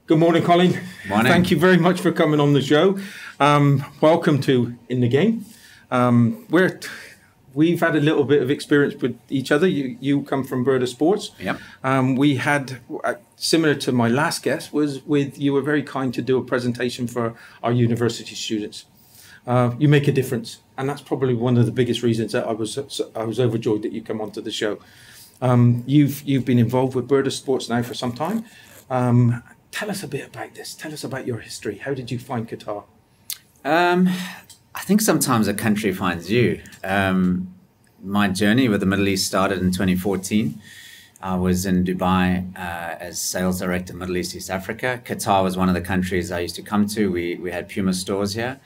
Good morning, Collin. Morning. Thank you very much for coming on the show. Welcome to In the Game. We've had a little bit of experience with each other. You come from Burrda Sports. Yep. We had, similar to my last guest, you were very kind to do a presentation for our university students. You make a difference, and that's probably one of the biggest reasons that I was overjoyed that you come onto the show. You've been involved with Burrda Sports now for some time. Tell us a bit about this. Tell us about your history. How did you find Qatar? I think sometimes a country finds you. My journey with the Middle East started in 2014. I was in Dubai as sales director, Middle East Africa. Qatar was one of the countries I used to come to. We had Puma stores here.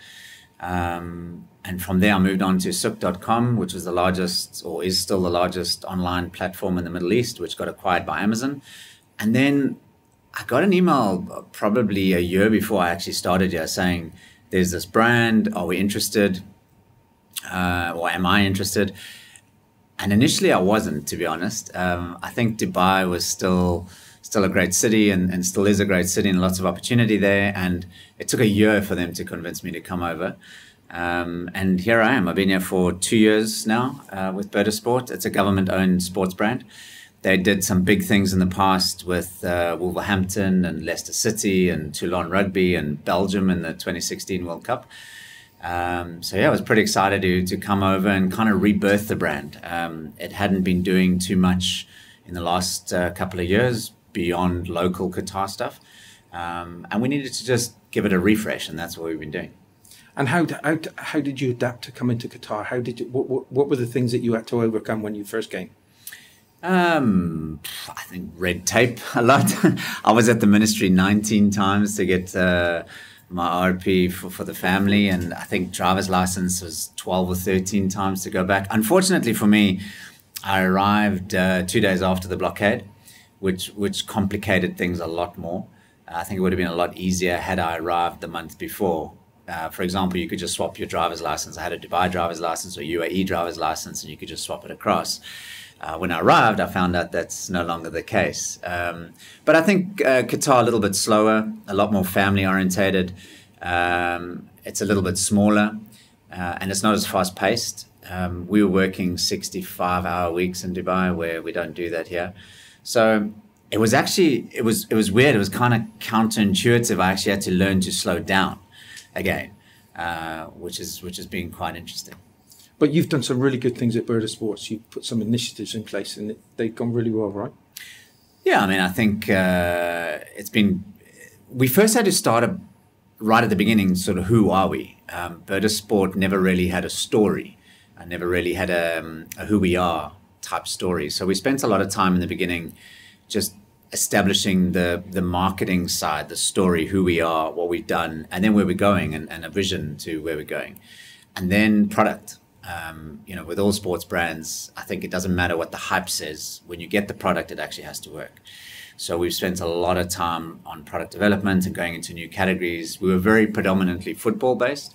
And from there, I moved on to souk.com, which was the largest, or is still the largest online platform in the Middle East, which got acquired by Amazon. And then I got an email probably a year before I actually started here saying, there's this brand, are we interested? Or am I interested? And initially I wasn't, to be honest. I think Dubai was still a great city and still is a great city and lots of opportunity there. And it took a year for them to convince me to come over. And here I am. I've been here for 2 years now with Burrda Sports. It's a government-owned sports brand. They did some big things in the past with Wolverhampton and Leicester City and Toulon Rugby and Belgium in the 2016 World Cup. So yeah, I was pretty excited to come over and kind of rebirth the brand. It hadn't been doing too much in the last couple of years beyond local Qatar stuff. And we needed to just give it a refresh, and that's what we've been doing. And how did you adapt to come into Qatar? What were the things that you had to overcome when you first came? I think red tape a lot. I was at the ministry 19 times to get my RP for the family, and I think driver's license was 12 or 13 times to go back. Unfortunately for me, I arrived 2 days after the blockade, which complicated things a lot more. I think it would have been a lot easier had I arrived the month before. For example, you could just swap your driver's license. I had a Dubai driver's license or UAE driver's license, and you could just swap it across. When I arrived, I found out that's no longer the case. But I think Qatar a little bit slower, a lot more family orientated. It's a little bit smaller, and it's not as fast paced. We were working 65-hour weeks in Dubai, where we don't do that here. So it was actually, it was weird. It was kind of counterintuitive. I actually had to learn to slow down again, which has been quite interesting. But you've done some really good things at Burrda Sports. You've put some initiatives in place and they've gone really well, right? Yeah, I mean, I think we first had to start right at the beginning, sort of who are we? Burrda Sport never really had a story. I never really had a who we are type story. So we spent a lot of time in the beginning just establishing the marketing side, the story, who we are, what we've done, and then where we're going and a vision to where we're going. And then product. With all sports brands, I think it doesn't matter what the hype says. When you get the product, it actually has to work. So we've spent a lot of time on product development and going into new categories. We were very predominantly football based.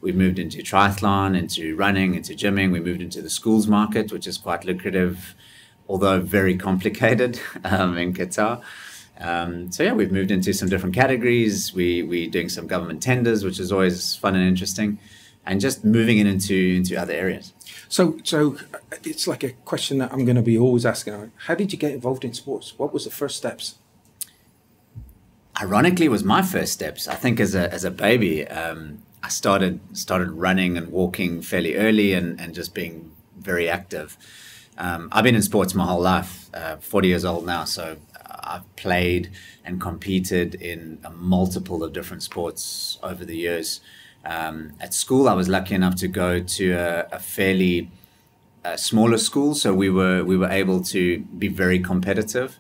We've moved into triathlon, into running, into gymming. We moved into the schools market, which is quite lucrative, although very complicated in Qatar. So yeah, we've moved into some different categories. We're doing some government tenders, which is always fun and interesting, and just moving it into other areas. So it's like a question that I'm going to be always asking. How did you get involved in sports? What was the first steps? Ironically, it was my first steps. I think as a baby, I started running and walking fairly early and just being very active. I've been in sports my whole life, 40 years old now, so I've played and competed in a multiple of different sports over the years. At school, I was lucky enough to go to a fairly smaller school, so we were able to be very competitive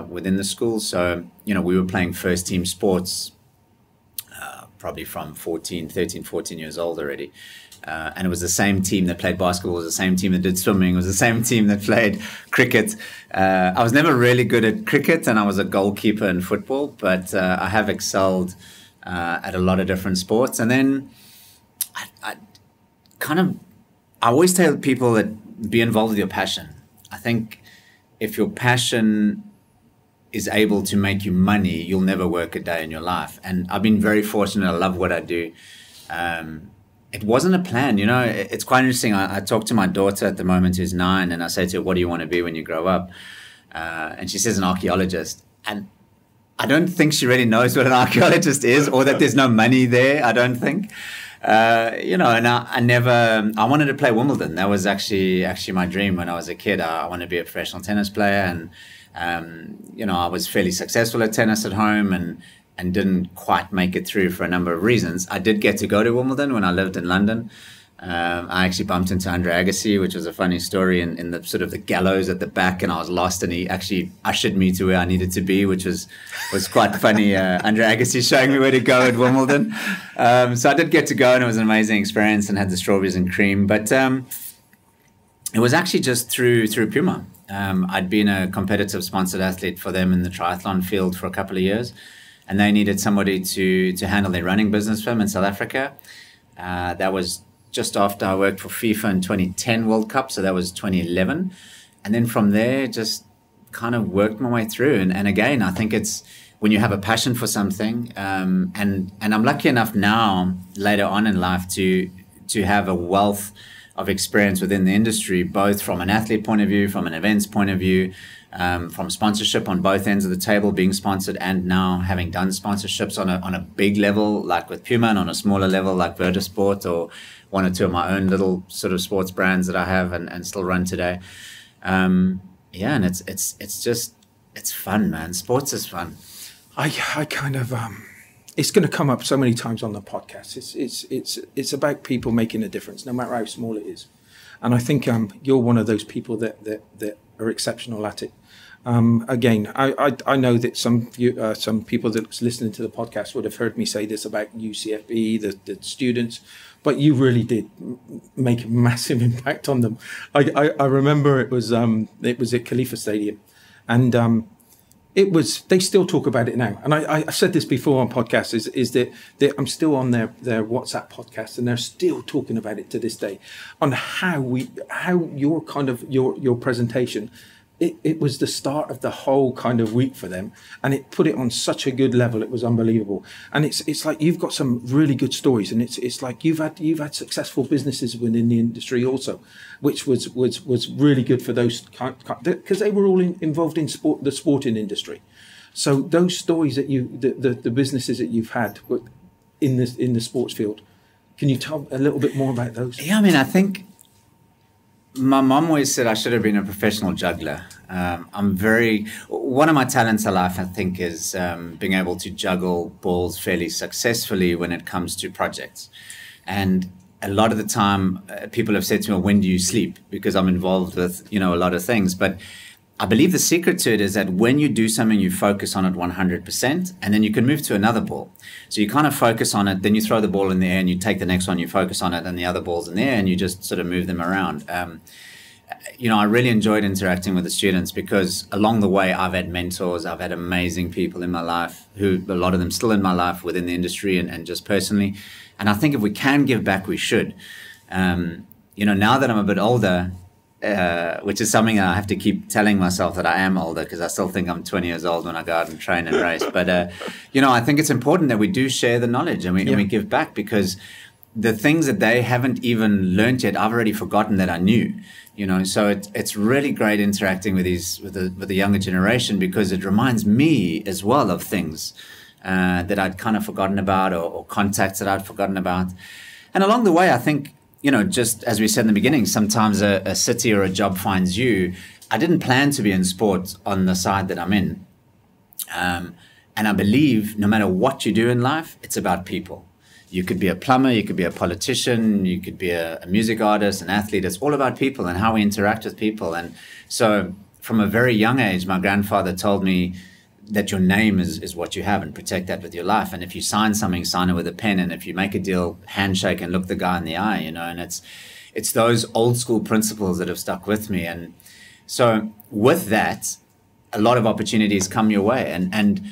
within the school. So we were playing first team sports probably from 13, 14 years old already. And it was the same team that played basketball, it was the same team that did swimming, it was the same team that played cricket. I was never really good at cricket, and I was a goalkeeper in football, but I have excelled at a lot of different sports. And then I always tell people that be involved with your passion. I think if your passion is able to make you money, you'll never work a day in your life. And I've been very fortunate. I love what I do. It wasn't a plan, you know. It's quite interesting. I talk to my daughter at the moment who's 9, and I say to her, what do you want to be when you grow up? And she says an archaeologist. And I don't think she really knows what an archaeologist is, or that there's no money there, I don't think. You know, and I wanted to play Wimbledon. That was actually my dream when I was a kid. I wanted to be a professional tennis player, and you know, I was fairly successful at tennis at home, and didn't quite make it through for a number of reasons. I did get to go to Wimbledon when I lived in London. I actually bumped into Andre Agassi, which was a funny story, in the sort of the gallows at the back, and I was lost, and he actually ushered me to where I needed to be, which was quite funny. Andre Agassi showing me where to go at Wimbledon. So I did get to go, and it was an amazing experience, and had the strawberries and cream. But it was actually just through Puma. I'd been a competitive sponsored athlete for them in the triathlon field for a couple of years, and they needed somebody to handle their running business for them in South Africa. That was just after I worked for FIFA in 2010 World Cup, so that was 2011. And then from there, just kind of worked my way through. And again, I think it's when you have a passion for something, and I'm lucky enough now, later on in life, to have a wealth of experience within the industry, both from an athlete point of view, from an events point of view, from sponsorship on both ends of the table, being sponsored, and now having done sponsorships on a big level, like with Puma, and on a smaller level, like Burrda Sports, or one or two of my own little sort of sports brands that I have and still run today. Yeah, and it's fun, man. Sports is fun. I kind of it's going to come up so many times on the podcast. It's about people making a difference, no matter how small it is. And I think you're one of those people that are exceptional at it. Again, I know that some people that's listening to the podcast would have heard me say this about UCFB, the students, but you really did make a massive impact on them. I remember it was at Khalifa Stadium, and they still talk about it now. And I've said this before on podcasts, is that I'm still on their WhatsApp podcast, and they're still talking about it to this day, on how your kind of your presentation, it was the start of the whole kind of week for them, and it put it on such a good level. It was unbelievable. And it's like you've got some really good stories, and it's like you've had successful businesses within the industry also, which was really good for those because they were all involved in the sporting industry. So those stories that the businesses that you've had in the sports field, can you tell a little bit more about those? Yeah, I mean, I think my mom always said I should have been a professional juggler. One of my talents in life, I think, is being able to juggle balls fairly successfully when it comes to projects. And a lot of the time, people have said to me, well, when do you sleep? Because I'm involved with, a lot of things. But I believe the secret to it is that when you do something, you focus on it 100%, and then you can move to another ball. So you kind of focus on it, then you throw the ball in the air, and you take the next one, you focus on it, and the other ball's in the air, and you just sort of move them around. I really enjoyed interacting with the students, because along the way, I've had mentors, I've had amazing people in my life, who a lot of them still in my life within the industry and just personally. And I think if we can give back, we should. Now that I'm a bit older, which is something I have to keep telling myself that I am older, because I still think I'm 20 years old when I go out and train and race. But, I think it's important that we do share the knowledge and we give back, because the things that they haven't even learned yet, I've already forgotten that I knew. So it's really great interacting with the younger generation, because it reminds me as well of things that I'd kind of forgotten about, or contacts that I'd forgotten about. And along the way, I think, just as we said in the beginning, sometimes a city or a job finds you. I didn't plan to be in sport on the side that I'm in. And I believe no matter what you do in life, it's about people. You could be a plumber, you could be a politician, you could be a music artist, an athlete. It's all about people and how we interact with people. And so from a very young age, my grandfather told me that your name is what you have, and protect that with your life. And if you sign something, sign it with a pen. And if you make a deal, handshake and look the guy in the eye, and it's those old school principles that have stuck with me. And so with that, a lot of opportunities come your way. And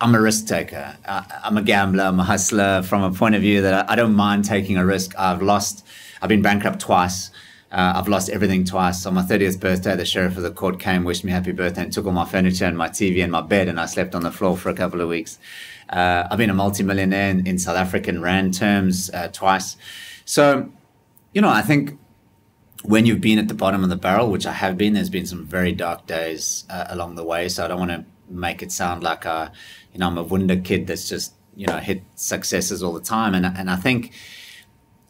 I'm a risk taker. I'm a gambler. I'm a hustler from a point of view that I don't mind taking a risk. I've been bankrupt twice. I've lost everything twice. On my 30th birthday, the sheriff of the court came, wished me happy birthday, and took all my furniture and my TV and my bed, and I slept on the floor for a couple of weeks. I've been a multimillionaire in South African rand terms twice. So, I think when you've been at the bottom of the barrel, which I have been, there's been some very dark days along the way. So I don't want to make it sound like I'm a wonder kid that's just hit successes all the time. And I think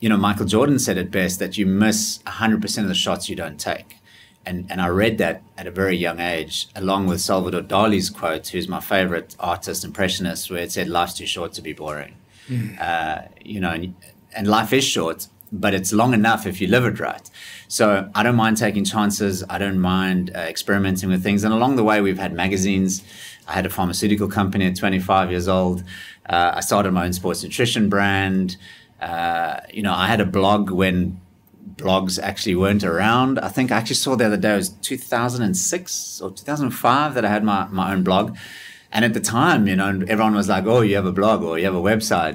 Michael Jordan said it best, that you miss 100% of the shots you don't take. And I read that at a very young age, along with Salvador Dali's quote, who's my favorite artist, impressionist, where it said, life's too short to be boring. And life is short, but it's long enough if you live it right. So I don't mind taking chances. I don't mind experimenting with things. And along the way, we've had magazines. I had a pharmaceutical company at 25 years old. I started my own sports nutrition brand. I had a blog when blogs actually weren't around. I think I actually saw the other day, it was 2006 or 2005 that I had my own blog. And at the time, everyone was like, oh, you have a blog or you have a website,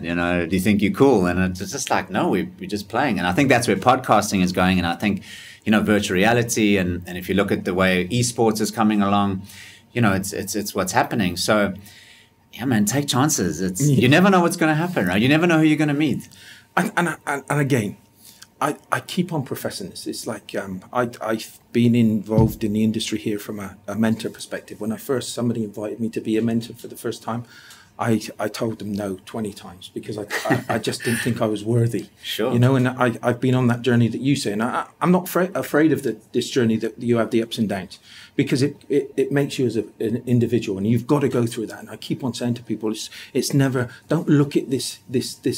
do you think you're cool? And it's just like, no, we're just playing. And I think that's where podcasting is going. And I think, virtual reality, and if you look at the way esports is coming along, it's what's happening. So, yeah, man, take chances. You never know what's going to happen, right? You never know who you're going to meet. And again, I keep on professing this. It's like I've been involved in the industry here from a mentor perspective. When somebody invited me to be a mentor for the first time, I told them no 20 times because I just didn't think I was worthy. Sure. And I've been on that journey that you say, and I'm not afraid of this journey that you have the ups and downs, because it makes you as an individual, and you've got to go through that. And I keep on saying to people, it's never, don't look at this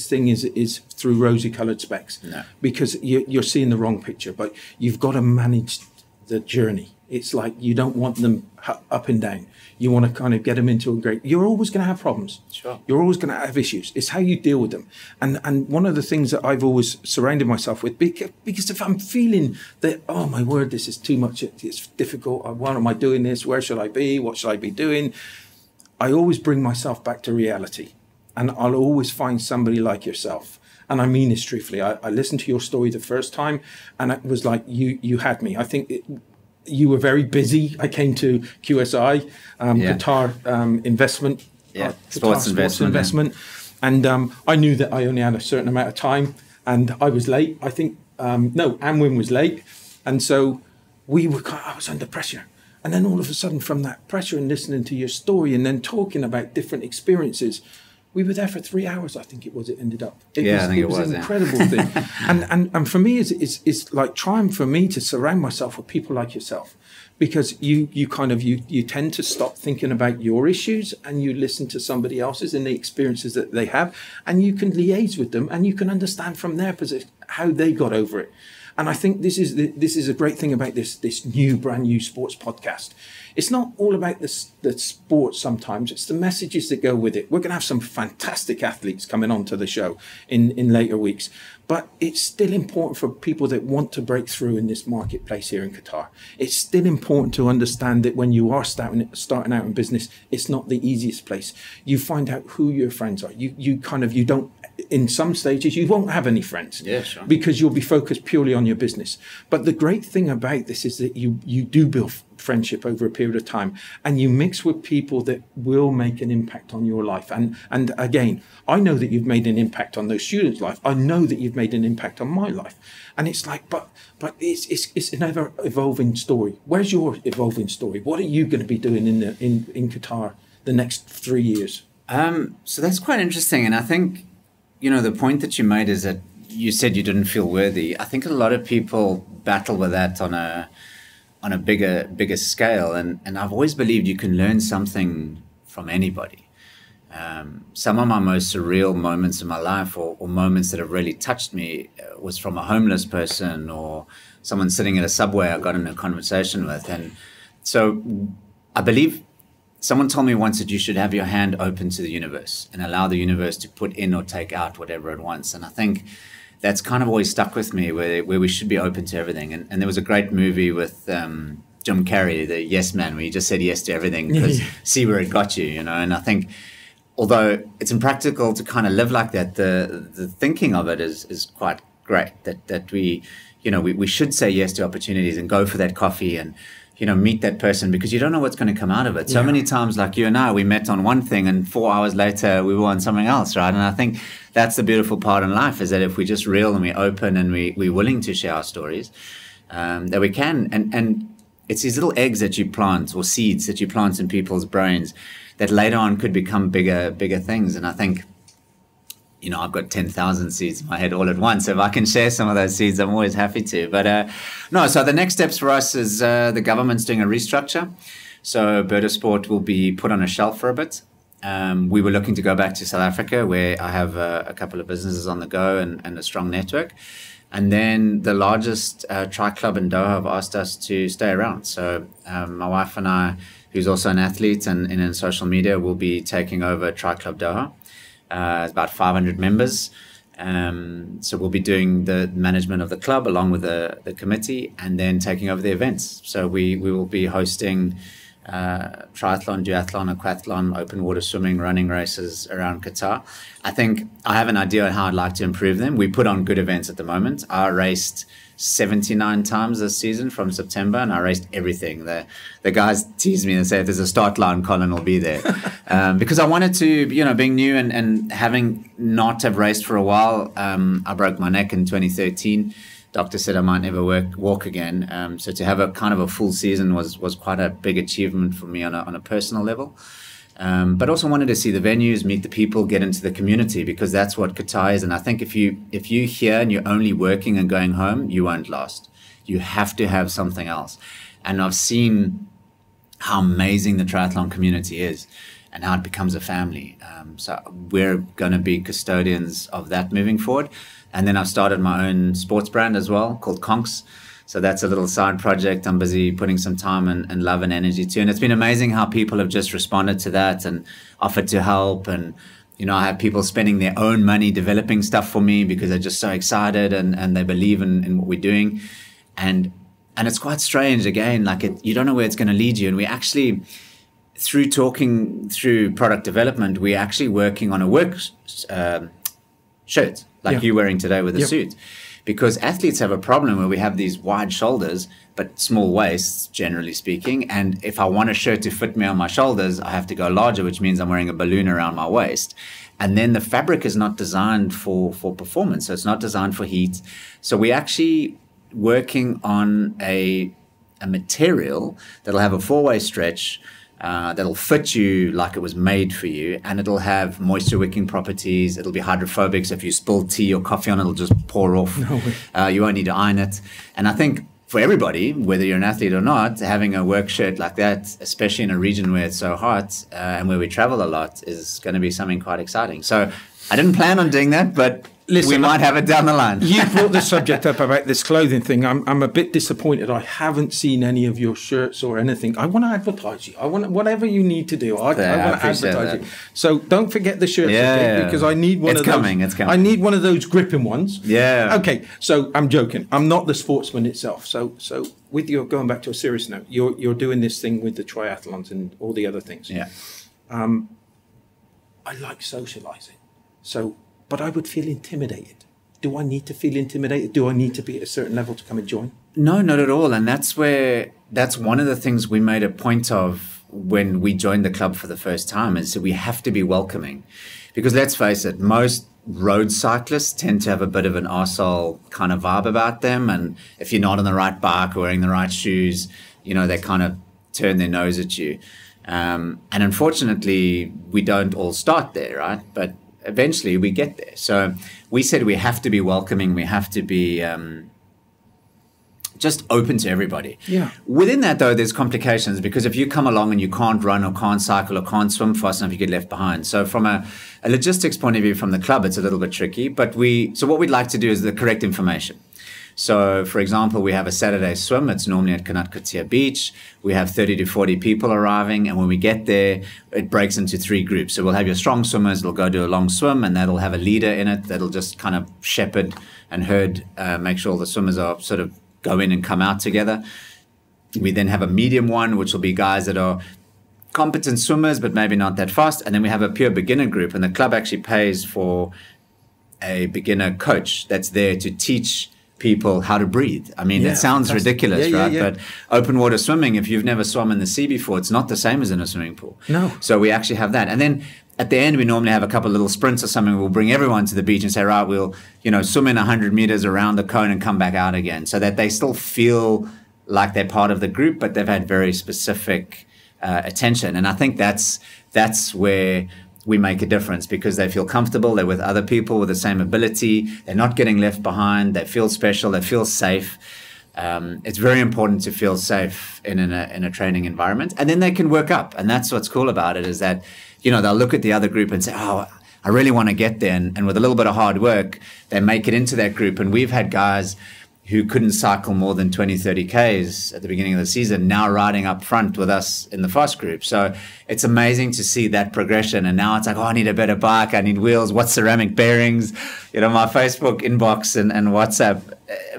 thing is through rosy coloured specs, no. Because you're seeing the wrong picture. But you've got to manage the journey. It's like you don't want them up and down. You want to kind of get them into a great. You're always going to have problems. Sure. You're always going to have issues. It's how you deal with them. And one of the things that I've always surrounded myself with, because if I'm feeling that, oh my word, this is too much, it's difficult. Why am I doing this? Where should I be? What should I be doing? I always bring myself back to reality, and I'll always find somebody like yourself. And I mean this truthfully. I listened to your story the first time, and it was like you had me. I think you were very busy. I came to QSI, Qatar Investment, Sports Investment. And I knew that I only had a certain amount of time, and I was late. I think, Amwin was late. And so I was under pressure. And then all of a sudden, from that pressure and listening to your story and then talking about different experiences, we were there for 3 hours, I think it ended up. It was an incredible thing. And for me, it's like trying for me to surround myself with people like yourself, because you tend to stop thinking about your issues and you listen to somebody else's and the experiences that they have, and you can liaise with them and you can understand from their position how they got over it. And I think this is a great thing about this brand new sports podcast. It's not all about the sport sometimes. It's the messages that go with it. We're going to have some fantastic athletes coming on to the show in later weeks. But it's still important for people that want to break through in this marketplace here in Qatar. It's still important to understand that when you are starting out in business, it's not the easiest place. You find out who your friends are. You don't, in some stages, you won't have any friends. Yeah, sure. Because you'll be focused purely on your business. But the great thing about this is that you do build friendship over a period of time, and you mix with people that will make an impact on your life. And again, I know that you've made an impact on those students' life. I know that you've made an impact on my life. And it's like, but it's an ever evolving story. Where's your evolving story? What are you going to be doing in Qatar the next 3 years? So that's quite interesting. And I think, the point that you made is that you said you didn't feel worthy. I think a lot of people battle with that on a bigger scale. And I've always believed you can learn something from anybody. Some of my most surreal moments in my life, or moments that have really touched me, was from a homeless person or someone sitting at a subway I got in a conversation with. And so I believe someone told me once that you should have your hand open to the universe and allow the universe to put in or take out whatever it wants. And I think that's kind of always stuck with me, where we should be open to everything. And there was a great movie with Jim Carrey, the Yes Man, where he just said yes to everything because see where it got you, And I think, although it's impractical to kind of live like that, the thinking of it is quite great, that we, we should say yes to opportunities and go for that coffee and, meet that person, because you don't know what's going to come out of it. So many times, like you and I, we met on one thing and 4 hours later we were on something else, right? And I think that's the beautiful part in life, is that if we're just real and we're open and we're willing to share our stories, that we can. And it's these little eggs that you plant, or seeds that you plant in people's brains, that later on could become bigger things. And I think, I've got 10,000 seeds in my head all at once. So if I can share some of those seeds, I'm always happy to. But so the next steps for us is the government's doing a restructure. So Burrda Sport will be put on a shelf for a bit. We were looking to go back to South Africa, where I have a couple of businesses on the go and a strong network. And then the largest tri club in Doha have asked us to stay around. So my wife and I, who's also an athlete and in social media, will be taking over Tri Club Doha. It's about 500 members. So we'll be doing the management of the club along with the committee, and then taking over the events. So we will be hosting triathlon, duathlon, aquathlon, open water swimming, running races around Qatar. I think I have an idea on how I'd like to improve them. We put on good events at the moment. I raced 79 times this season from September, and I raced everything. The guys tease me and say, if there's a start line, Collin will be there. Because I wanted to, being new and having not have raced for a while, I broke my neck in 2013. Doctor said I might never walk again. So to have a kind of a full season was quite a big achievement for me on a personal level. But also wanted to see the venues, meet the people, get into the community, because that's what Qatar is. And I think if you're here and you're only working and going home, you won't last. You have to have something else. And I've seen how amazing the triathlon community is and how it becomes a family. So we're going to be custodians of that moving forward. And then I've started my own sports brand as well, called Conks. So that's a little side project I'm busy putting some time and love and energy to. And it's been amazing how people have just responded to that and offered to help. And, I have people spending their own money developing stuff for me because they're just so excited and they believe in what we're doing. And it's quite strange, again, you don't know where it's going to lead you. And we actually, through talking through product development, we're actually working on a work shirt, like you wearing today with a suit. Because athletes have a problem where we have these wide shoulders, but small waists, generally speaking. And if I want a shirt to fit me on my shoulders, I have to go larger, which means I'm wearing a balloon around my waist. And then the fabric is not designed for performance. So it's not designed for heat. So we're actually working on a material that'll have a 4-way stretch, that'll fit you like it was made for you, and it'll have moisture wicking properties. It'll be hydrophobic, so if you spill tea or coffee on it, it'll just pour off. You won't need to iron it. And I think for everybody, whether you're an athlete or not, having a work shirt like that, especially in a region where it's so hot and where we travel a lot, is going to be something quite exciting. So I didn't plan on doing that, but listen, we might have it down the line. You brought the subject up about this clothing thing. I'm a bit disappointed. I haven't seen any of your shirts or anything. I want to advertise you. I want whatever you need to do. I want to advertise you. So don't forget the shirts, because I need one of those. It's coming. I need one of those gripping ones. Yeah. Okay. So I'm joking. I'm not the sportsman itself. So with your, going back to a serious note, you're doing this thing with the triathlons and all the other things. Yeah. I like socializing. But I would feel intimidated. Do I need to feel intimidated? Do I need to be at a certain level to come and join? No, not at all. And that's one of the things we made a point of when we joined the club for the first time, is that we have to be welcoming. Because let's face it, most road cyclists tend to have a bit of an arsehole kind of vibe about them. And if you're not on the right bike or wearing the right shoes, they kind of turn their nose at you. And unfortunately, we don't all start there, right? But eventually we get there. So we said we have to be welcoming. We have to be just open to everybody. Yeah. Within that, though, there's complications, because if you come along and you can't run or can't cycle or can't swim fast enough, you get left behind. So from a logistics point of view from the club, it's a little bit tricky. But so what we'd like to do is the correct information. So, for example, we have a Saturday swim. It's normally at Qatar Beach. We have 30 to 40 people arriving. And when we get there, it breaks into 3 groups. So we'll have your strong swimmers. They'll go do a long swim, and that'll have a leader in it that'll just kind of shepherd and herd, make sure all the swimmers are sort of go in and come out together. We then have a medium one, which will be guys that are competent swimmers, but maybe not that fast. And then we have a pure beginner group. And the club actually pays for a beginner coach that's there to teach people how to breathe. I mean, it sounds ridiculous, right? But open water swimming, if you've never swum in the sea before, it's not the same as in a swimming pool. No. So we actually have that. And then at the end, we normally have a couple of little sprints or something. We'll bring everyone to the beach and say, right, we'll, swim in 100 meters around the cone and come back out again, so that they still feel like they're part of the group, but they've had very specific attention. And I think that's where we make a difference, because they feel comfortable. They're with other people with the same ability. They're not getting left behind. They feel special. They feel safe. It's very important to feel safe in a training environment, and then they can work up. And that's what's cool about it, is that, they'll look at the other group and say, oh, I really want to get there. And with a little bit of hard work, they make it into that group. And we've had guys who couldn't cycle more than 20, 30 Ks at the beginning of the season, now riding up front with us in the fast group. So it's amazing to see that progression. And now it's like, oh, I need a better bike. I need wheels. What ceramic bearings? My Facebook inbox and WhatsApp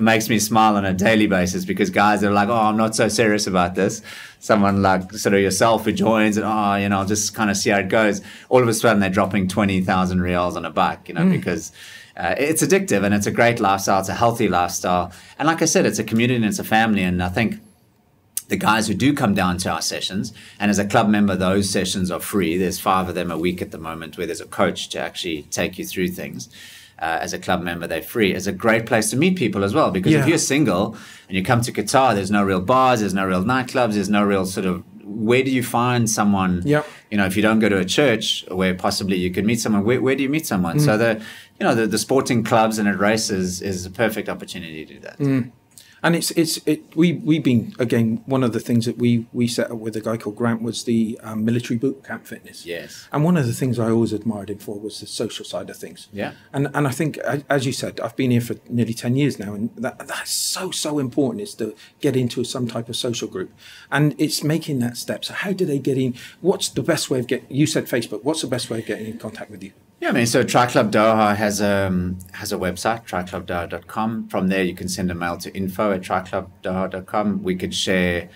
makes me smile on a daily basis, because guys are like, oh, I'm not so serious about this. Someone like sort of yourself who joins and, I'll just kind of see how it goes. All of a sudden, they're dropping 20,000 reals on a bike, because it's addictive, and it's a great lifestyle. It's a healthy lifestyle. And like I said, it's a community and it's a family. And I think the guys who do come down to our sessions, and as a club member, those sessions are free. There's 5 of them a week at the moment, where there's a coach to actually take you through things. As a club member, they're free. It's a great place to meet people as well, because if you're single and you come to Qatar, there's no real bars, there's no real nightclubs, there's no real sort of, where do you find someone? If you don't go to a church where possibly you could meet someone, where do you meet someone? So the sporting clubs and at races is a perfect opportunity to do that. And we've been, again, one of the things that we set up with a guy called Grant was the military boot camp fitness. Yes. And one of the things I always admired him for was the social side of things. Yeah. And I think, as you said, I've been here for nearly 10 years now, and that's so important, is to get into some type of social group. And it's making that step. So how do they get in? What's the best way of getting, you said Facebook, what's the best way of getting in contact with you? Yeah, I mean, so Tri Club Doha has a website, triclubdoha.com. From there, you can send a mail to info@triclubdoha.com. We could share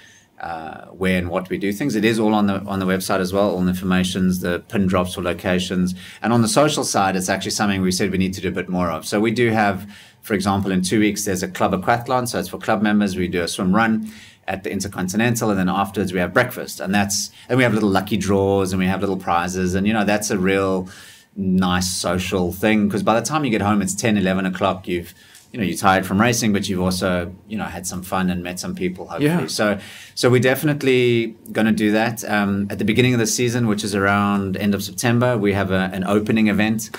where and what we do things. It is all on the website as well, all the informations, the pin drops for locations. And on the social side, it's actually something we said we need to do a bit more of. So we do have, for example, in 2 weeks, there's a club aquathlon. So it's for club members. We do a swim run at the Intercontinental, and then afterwards we have breakfast. And we have little lucky draws, and we have little prizes. And, that's a real nice social thing, because by the time you get home, it's 10, 11 o'clock. You're tired from racing, but you've also, had some fun and met some people, hopefully. So we're definitely going to do that. At the beginning of the season, which is around end of September, we have an opening event,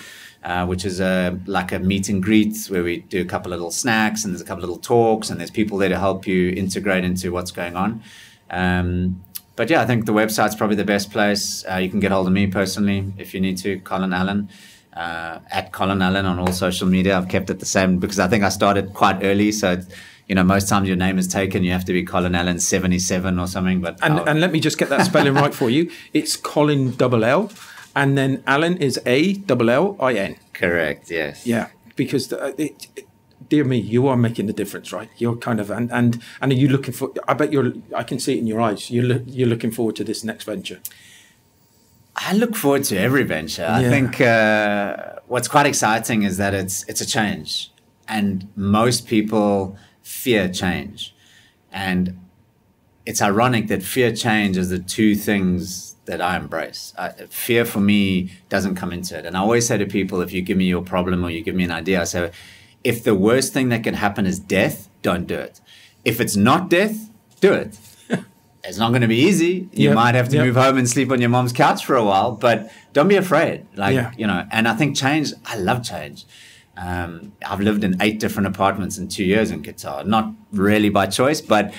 which is like a meet and greet, where we do a couple of little snacks, and there's a couple of little talks, and there's people there to help you integrate into what's going on. But yeah, I think the website's probably the best place. You can get hold of me personally if you need to, Collin Allen, at Collin Allen on all social media. I've kept it the same because I think I started quite early. So, most times your name is taken, you have to be Collin Allen 77 or something. But and let me just get that spelling right for you. It's Collin double L, and then Allen is ALLIN. Correct, yes. Yeah, because dear me, you are making the difference, right? You're kind of, and are you looking for, I bet I can see it in your eyes, you're looking forward to this next venture. I look forward to every venture. I think what's quite exciting is that it's a change, and most people fear change. And it's ironic that fear, change is the two things that I embrace. Fear for me doesn't come into it. And I always say to people, if you give me your problem or you give me an idea, I say, if the worst thing that can happen is death, don't do it. If it's not death, do it. It's not going to be easy. You might have to move home and sleep on your mom's couch for a while, but don't be afraid. And I think change, I love change. I've lived in 8 different apartments in 2 years in Qatar, not really by choice, but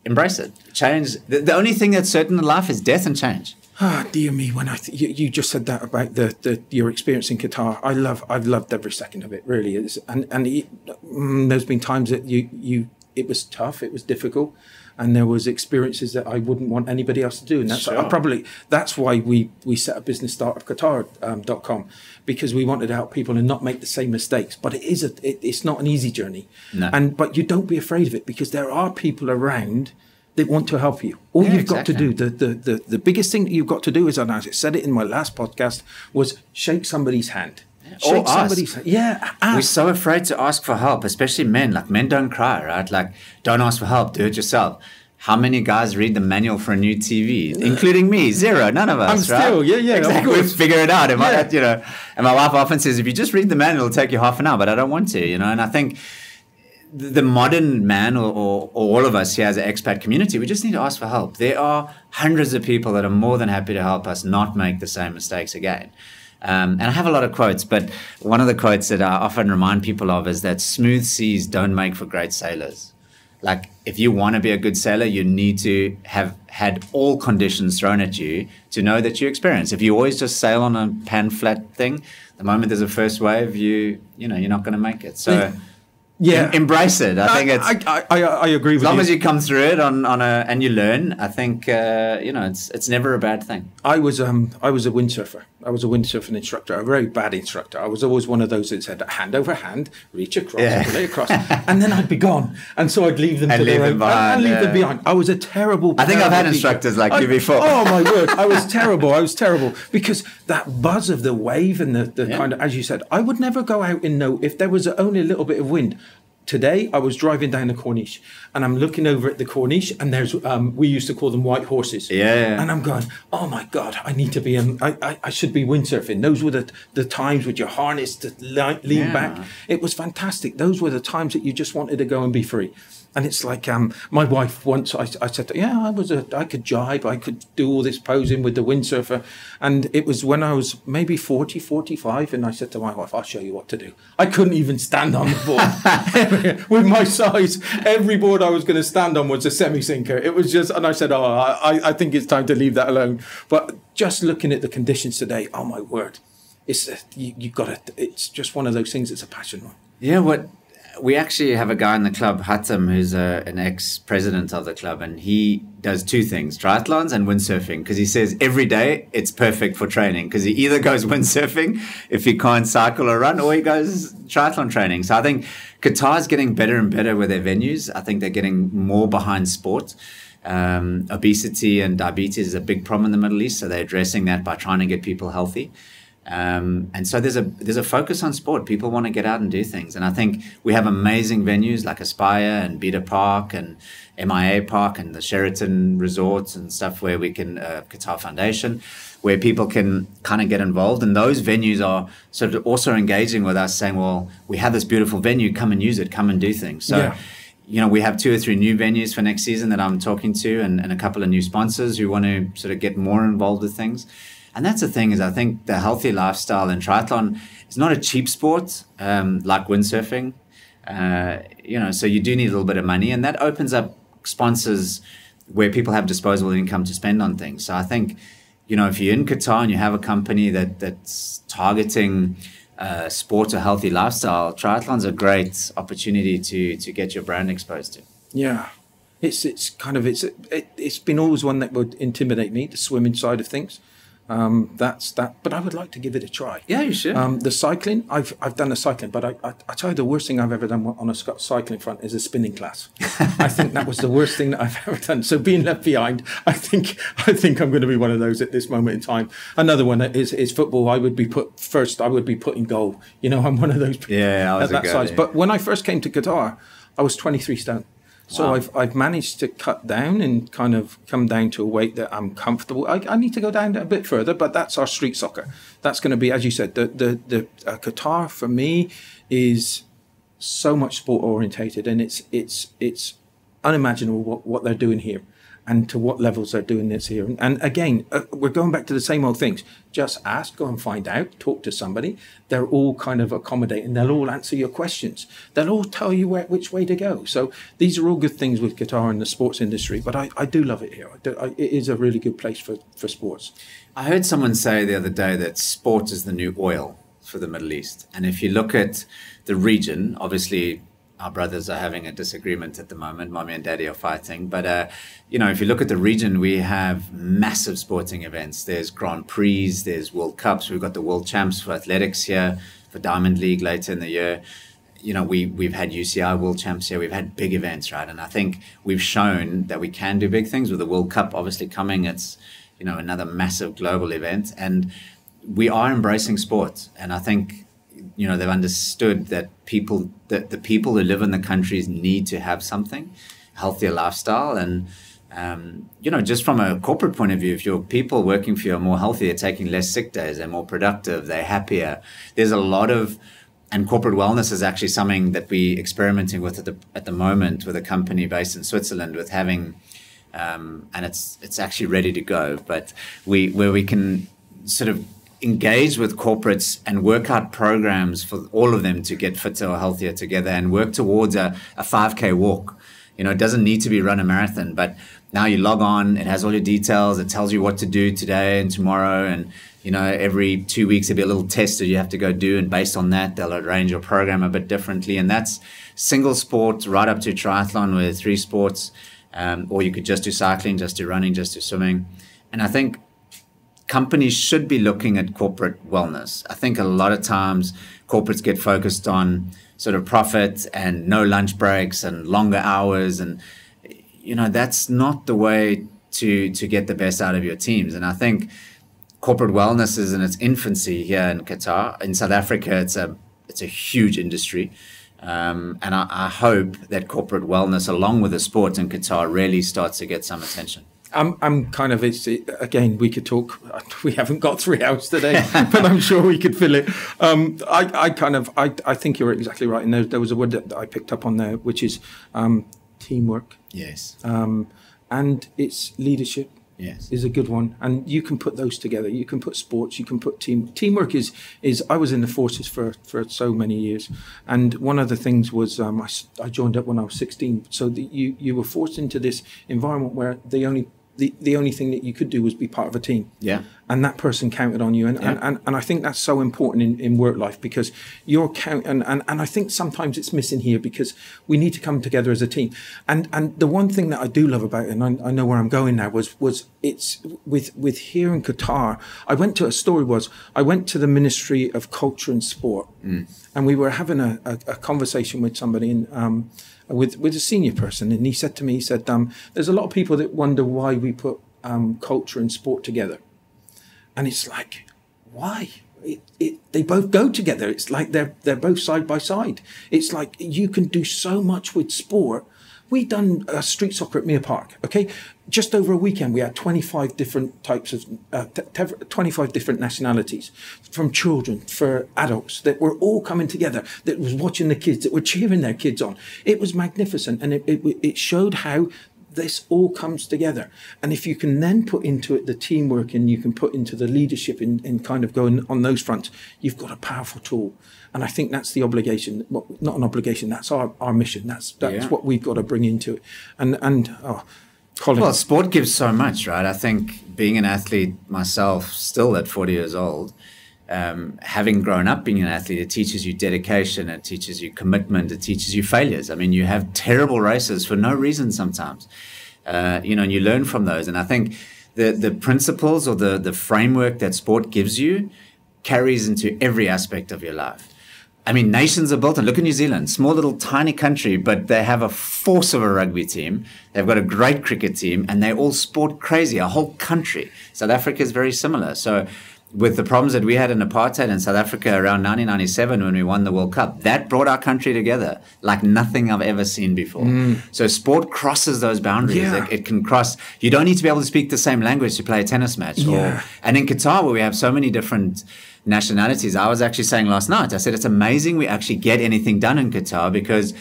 embrace it. Change. The only thing that's certain in life is death and change. Ah, dear me! When you just said that about your experience in Qatar, I've loved every second of it. Really, there's been times that it was tough, it was difficult, and there was experiences that I wouldn't want anybody else to do. And that's why we set up business startup Qatar.com, because we wanted to help people and not make the same mistakes. But it's not an easy journey, but you don't be afraid of it, because there are people around that want to help you. All you've got to do, the biggest thing that you've got to do is, and I said it in my last podcast, was shake somebody's hand. Shake ask. somebody's hand. Yeah, ask. We're so afraid to ask for help, especially men. Like, men don't cry, right? Like, don't ask for help, do it yourself. How many guys read the manual for a new TV, including me? Zero, none of us. I'm still, right? yeah, exactly. We figure it out. And my wife often says, if you just read the manual, it'll take you half an hour. But I don't want to, And I think the modern man or all of us here as an expat community, we just need to ask for help. There are hundreds of people that are more than happy to help us not make the same mistakes again. And I have a lot of quotes, but one of the quotes that I often remind people of is that smooth seas don't make for great sailors. Like, if you want to be a good sailor, you need to have had all conditions thrown at you to know that you experience. If you always just sail on a pan flat thing, the moment there's a first wave, you're not going to make it. So embrace it. I think I agree with you. As long as you come through it and you learn, I think it's never a bad thing. I was a windsurfer. I was a windsurfing instructor, a very bad instructor. I was always one of those that said hand over hand, reach across, lay across, and then I'd be gone. And so I'd leave them to their own and leave them behind. I was a terrible. I think I've had instructors like you before. Oh my word, I was terrible. I was terrible because that buzz of the wave and the kind of, as you said, I would never go out and know if there was only a little bit of wind. Today, I was driving down the Corniche and I'm looking over at the Corniche and there's, we used to call them white horses. Yeah. And I'm going, oh my God, I need to be, I should be windsurfing. Those were the times with your harness to lean back. It was fantastic. Those were the times that you just wanted to go and be free. And it's like my wife once, I said, I could jibe, I could do all this posing with the windsurfer. And it was when I was maybe 40, 45. And I said to my wife, I'll show you what to do. I couldn't even stand on the board. With my size, every board I was going to stand on was a semi-sinker. It was just, and I said, I think it's time to leave that alone. But just looking at the conditions today, oh my word, it's just one of those things. It's a passion one. Yeah, we actually have a guy in the club, Hatem, who's an ex-president of the club, and he does two things, triathlons and windsurfing, because he says every day it's perfect for training, because he either goes windsurfing if he can't cycle or run, or he goes triathlon training. So I think Qatar is getting better and better with their venues. I think they're getting more behind sport. Obesity and diabetes is a big problem in the Middle East, so they're addressing that by trying to get people healthy. And so there's a focus on sport. People want to get out and do things. And I think we have amazing venues like Aspire and Beta Park and MIA Park and the Sheraton Resorts and stuff where we can, Qatar Foundation, where people can kind of get involved. And those venues are sort of also engaging with us saying, well, we have this beautiful venue, come and use it, come and do things. So, we have 2 or 3 new venues for next season that I'm talking to and a couple of new sponsors who want to sort of get more involved with things. And that's the thing is I think the healthy lifestyle in triathlon is not a cheap sport like windsurfing. So you do need a little bit of money, and that opens up sponsors where people have disposable income to spend on things. So I think, if you're in Qatar and you have a company that's targeting sport or healthy lifestyle, triathlon's a great opportunity to get your brand exposed to. Yeah. It's been always one that would intimidate me, the swimming side of things. But I would like to give it a try. Yeah, you should. The cycling, I've done the cycling, but I tell you, the worst thing I've ever done on a cycling front is a spinning class. I think that was the worst thing that I've ever done. So being left behind, I think I'm going to be one of those at this moment in time. Another one is football. I would be put first. I would be put in goal. I'm one of those people at that size. But when I first came to Qatar, I was 23 stone. So wow. I've managed to cut down and kind of come down to a weight that I'm comfortable. I need to go down a bit further, but that's our street soccer. That's going to be, as you said, the Qatar for me is so much sport orientated, and it's unimaginable what they're doing here, and to what levels they're doing this here. And again, we're going back to the same old things. Just ask, go and find out, talk to somebody. They're all kind of accommodating. They'll all answer your questions. They'll all tell you which way to go. So these are all good things with Qatar and the sports industry. But I do love it here. It is a really good place for sports. I heard someone say the other day that sport is the new oil for the Middle East. And if you look at the region, obviously our brothers are having a disagreement at the moment. Mommy and daddy are fighting. But, if you look at the region, we have massive sporting events. There's Grand Prix, there's World Cups. We've got the World Champs for athletics here, for Diamond League later in the year. We've had UCI World Champs here. We've had big events, right? And I think we've shown that we can do big things with the World Cup obviously coming. It's, another massive global event. And we are embracing sport. And I think they've understood that the people who live in the countries need to have something, healthier lifestyle. And, just from a corporate point of view, if your people working for you are more healthy, they're taking less sick days, they're more productive, they're happier. There's a lot of, and corporate wellness is actually something that we're experimenting with at the moment with a company based in Switzerland with having, and it's actually ready to go, but where we can sort of engage with corporates and work out programs for all of them to get fitter or healthier together and work towards a 5K walk. It doesn't need to be run a marathon, but now you log on, it has all your details, it tells you what to do today and tomorrow, and every 2 weeks there'll be a little test that you have to go do, and based on that they'll arrange your program a bit differently. And that's single sport right up to triathlon with 3 sports, or you could just do cycling, just do running, just do swimming. And I think companies should be looking at corporate wellness. I think a lot of times corporates get focused on sort of profit and no lunch breaks and longer hours, and that's not the way to get the best out of your teams. And I think corporate wellness is in its infancy here in Qatar. In South Africa, it's a huge industry, and I hope that corporate wellness, along with the sport in Qatar, really starts to get some attention. I'm kind of, again, we could talk, we haven't got 3 hours today, but I'm sure we could fill it. I think you're exactly right. And there was a word that I picked up on there, which is teamwork. Yes. And it's leadership. Yes. Is a good one. And you can put those together. You can put sports, you can put teamwork is I was in the forces for so many years. And one of the things was I joined up when I was 16. So you were forced into this environment where the only thing that you could do was be part of a team. Yeah. And that person counted on you. And I think that's so important in work life, because you're and I think sometimes it's missing here, because we need to come together as a team. And the one thing that I do love about it, and I know where I'm going now, was it's with here in Qatar, I went to the Ministry of Culture and Sport, and we were having a conversation with somebody and with a senior person, and he said to me, there's a lot of people that wonder why we put culture and sport together. And it's like, why? They both go together. It's like they're both side by side. It's like you can do so much with sport. We done street soccer at Mere Park, okay? Just over a weekend, we had 25 different types of, 25 different nationalities, from children, for adults, that were all coming together, that was watching the kids, that were cheering their kids on. It was magnificent, and it showed how this all comes together. And if you can then put into it the teamwork, and you can put into the leadership and kind of going on those fronts, you've got a powerful tool. And I think that's the obligation, well, not an obligation, that's our mission. That's what we've got to bring into it. And Collin. Well, sport gives so much, right? I think being an athlete myself, still at 40 years old, having grown up being an athlete, it teaches you dedication, it teaches you commitment, it teaches you failures. I mean, you have terrible races for no reason sometimes, and you learn from those. And I think the principles or the framework that sport gives you carries into every aspect of your life. I mean, nations are built, and look at New Zealand, small little tiny country, but they have a force of a rugby team. They've got a great cricket team, and they all sport crazy, a whole country. South Africa is very similar. So with the problems that we had in apartheid in South Africa around 1997 when we won the World Cup, that brought our country together like nothing I've ever seen before. So sport crosses those boundaries. Yeah. It can cross. You don't need to be able to speak the same language to play a tennis match. Yeah. And in Qatar, where we have so many different nationalities, I was actually saying last night, I said it's amazing we actually get anything done in Qatar, because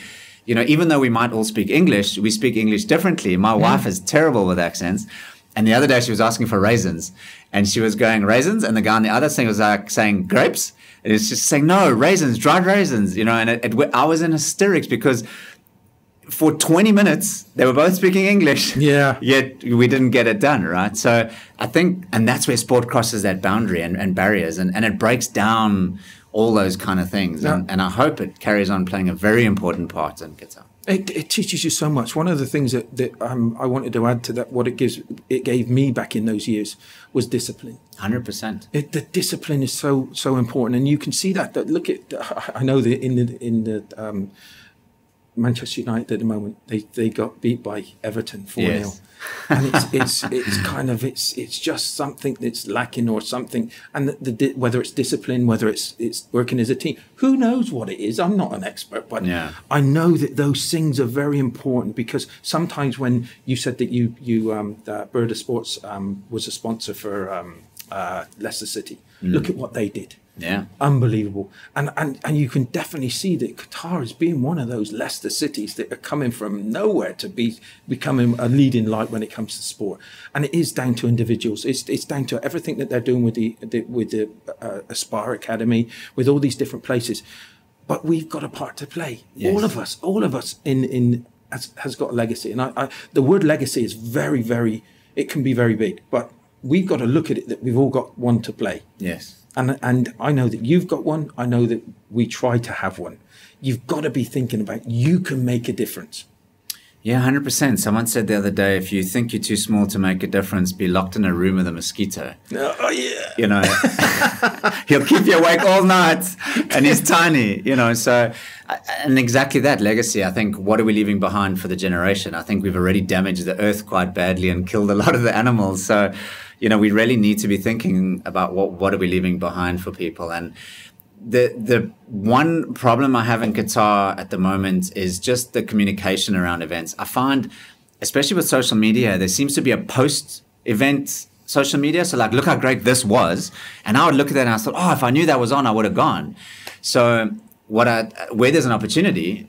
even though we might all speak English, we speak English differently. My wife is terrible with accents. And the other day she was asking for raisins, and she was going raisins, and the guy on the other thing was like saying grapes, and it's just saying no, raisins, dried raisins, and I was in hysterics, because for 20 minutes they were both speaking English, yet we didn't get it done, right? So I think, and that's where sport crosses that boundary and barriers, and it breaks down all those kind of things, and I hope it carries on playing a very important part in Qatar. It teaches you so much. One of the things that I wanted to add to that, what it gave me back in those years, was discipline. 100%. The discipline is so important, and you can see that. Look at, I know that in the Manchester United at the moment, they got beat by Everton 4-0. Yes. And it's just something that's lacking or something. And whether it's discipline, whether it's working as a team, who knows what it is? I'm not an expert, but I know that those things are very important, because sometimes when you said that Burrda Sports was a sponsor for Leicester City, look at what they did. Yeah, unbelievable. And you can definitely see that Qatar is being one of those Leicester cities that are coming from nowhere to becoming a leading light when it comes to sport. And it is down to individuals. It's down to everything that they're doing with the Aspire Academy, with all these different places. But we've got a part to play. Yes. All of us has got a legacy. And the word legacy is very, very, it can be very big, but we've got to look at it that we've all got one to play. Yes. And I know that you've got one. I know that we try to have one. You've got to be thinking about, you can make a difference. Yeah, 100%. Someone said the other day, if you think you're too small to make a difference, be locked in a room with a mosquito. Oh, yeah. You know, he'll keep you awake all night, and he's tiny, you know. So, and exactly that legacy, I think, what are we leaving behind for the generation? I think we've already damaged the earth quite badly and killed a lot of the animals. So, you know, we really need to be thinking about what are we leaving behind for people. And the one problem I have in Qatar at the moment is just the communication around events. I find, especially with social media, there seems to be a post-event social media. So like, look how great this was. And I would look at that and I thought, oh, if I knew that was on, I would have gone. So where there's an opportunity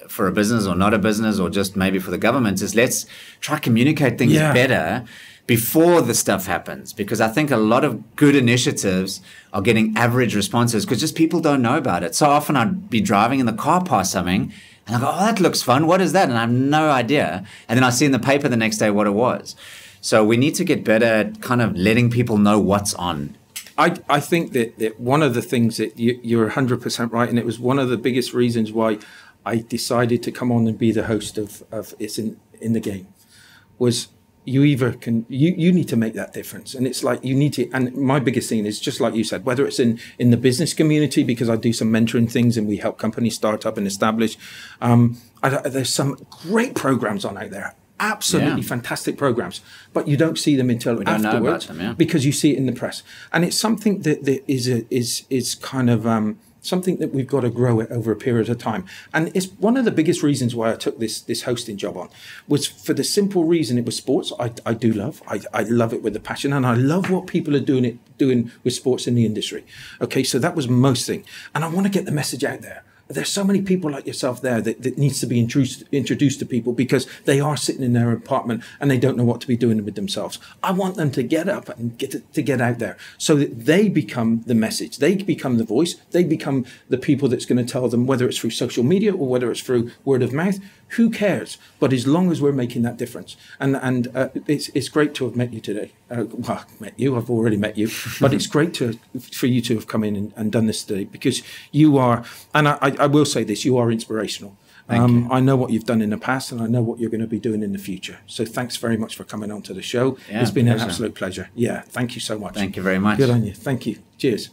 for a business or not a business, or just maybe for the government, is let's try to communicate things better before the stuff happens, because I think a lot of good initiatives are getting average responses because just people don't know about it. So often I'd be driving in the car past something and I go, oh, that looks fun. What is that? And I have no idea. And then I see in the paper the next day what it was. So we need to get better at kind of letting people know what's on. I think that one of the things that you're 100% right, and it was one of the biggest reasons why I decided to come on and be the host of It's in the Game, was you need to make that difference. And it's like you need to, and my biggest thing is just like you said, whether it's in the business community, because I do some mentoring things and we help companies start up and establish. There's some great programs on out there, absolutely fantastic programs, but you don't see them until afterwards, because you see it in the press. And it's something that is kind of something that we've got to grow it over a period of time. And it's one of the biggest reasons why I took this hosting job on, was for the simple reason it was sports. I do love. I love it with a passion, and I love what people are doing with sports in the industry. Okay, so that was most thing. And I want to get the message out there. There's so many people like yourself there that needs to be introduced to people, because they are sitting in their apartment and they don't know what to be doing with themselves. I want them to get up and get out there, so that they become the message. They become the voice. They become the people that's going to tell them, whether it's through social media or whether it's through word of mouth. Who cares? But as long as we're making that difference, and it's great to have met you today. Met you. I've already met you, but it's great for you to have come in and done this today, because you are. And I will say this: you are inspirational. I know what you've done in the past, and I know what you're going to be doing in the future. So thanks very much for coming on to the show. It's been an absolute pleasure. Yeah, thank you so much. Thank you very much. Good on you. Thank you. Cheers.